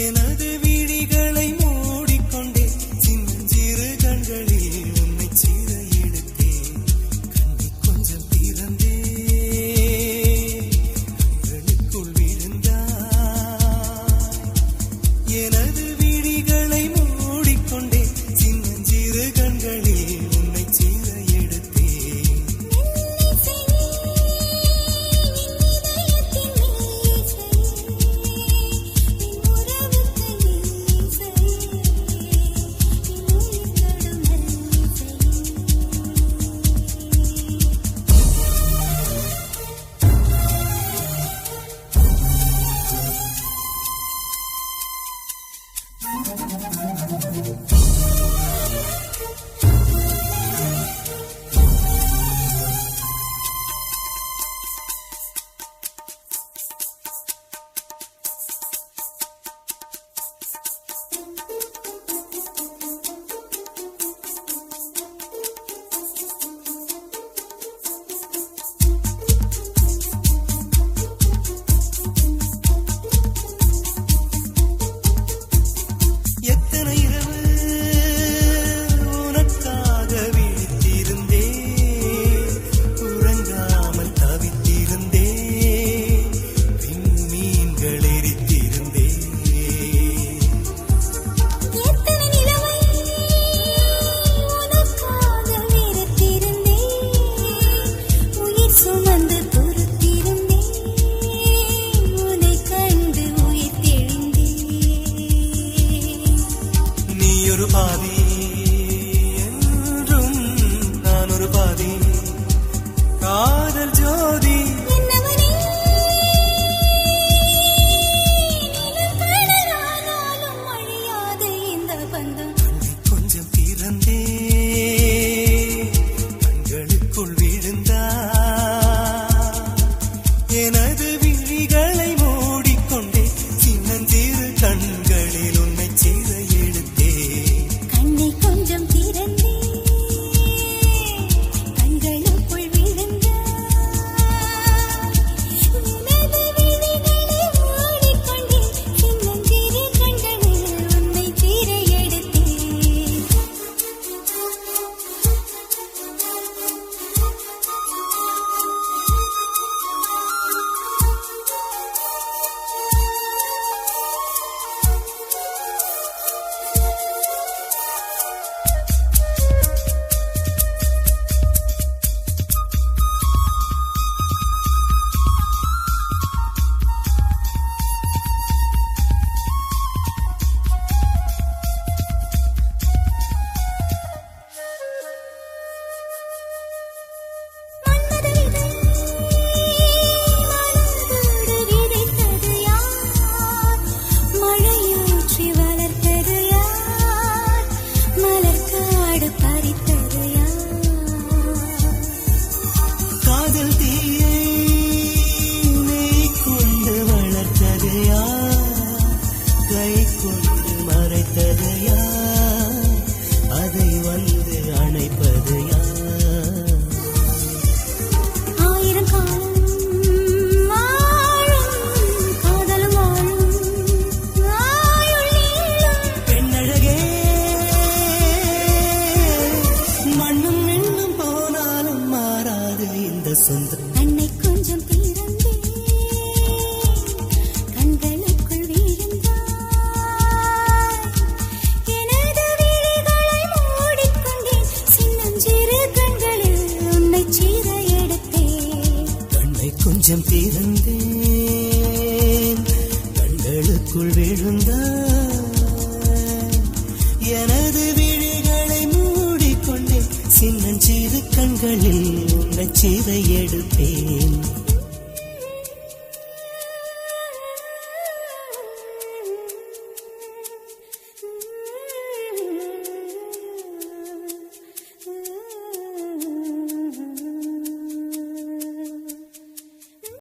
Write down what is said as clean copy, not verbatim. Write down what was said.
எனது விழிகளை மூடிக்கொண்டே சின்னஞ்சிறு கண்களில் உன்னை சீர எடுத்தேன். கண்ணை கொஞ்சம் திறந்தே கண்களுக்குள் விழுந்தாய். எனது விழிகளை மூடிக்கொண்டே சின்னஞ்சிறு கண்களில் உன்னை சீர எடுத்தேன். எத்தனை இரவு உனக்காக விழித்திருந்தேன், உறங்காமல் தவித்திருந்தேன், விண்மீன்கள் எரித்திருந்தேன். எத்தனை நிலவை உனக்காக வெறுத்திருந்தேன், உயிர் சுமந்து பொறுத்திருந்தேன், உன்னை கண்டு உயிர் தெளிந்தேன். நீ ஒரு பாதி என்றும் நான் ஒரு பாதி, காதல் ஜோதி என்னவனே நிலக்கடலானாலும் அழியாத இந்த பந்தம். கண்ணை கொஞ்சம் திறந்தே கண்களுக்குள் விழுந்தாய். எனது விழிகளை மூடிக்கொண்டே சின்னஞ்சிறு கண்களில் உன்னை சீர எடுத்தேன். கண்ணை கொஞ்சம் திறந்தே கண்களுக்குள் விழுந்தாய். எனது விழிகளை மூடிக்கொண்டே சின்னஞ்சிறு கண்களில் உன்னை சீர எடுத்தேன். மன்மத விதை மலர்ந்தோடு விதைத்தது யார்? மழையூற்றி வளர்த்தது யார்? மலர்காடு பறித்தது யார்? காதல் தீயை நீ கொண்டு வளர்த்தது யார்? கை கொண்டு மறைத்தது யார்? அதை வந்து அணைப்பது யார்? ஆயிரம் காலம் வாழும் காதலும் வாழும் ஆயுள் நீளும். பெண்ணழகே மண்ணும் விண்ணும் போனாலும் மாறாது இந்த சொந்தம். கண்ணை கொஞ்சம் திறந்தே கண்களுக்குள் விழுந்தாய். எனது விழிகளை மூடிக்கொண்டேன் சின்னஞ்சிறு கண்களில் உன்னை சீர எடுத்தேன். கண்ணை கொஞ்சம் திறந்தேன் கண்களுக்குள் விழுந்தாய். எனது விழிகளை மூடிக்கொண்டே சின்னஞ்சிறு கண்களில் உன்னை சீர எடுத்தேன்.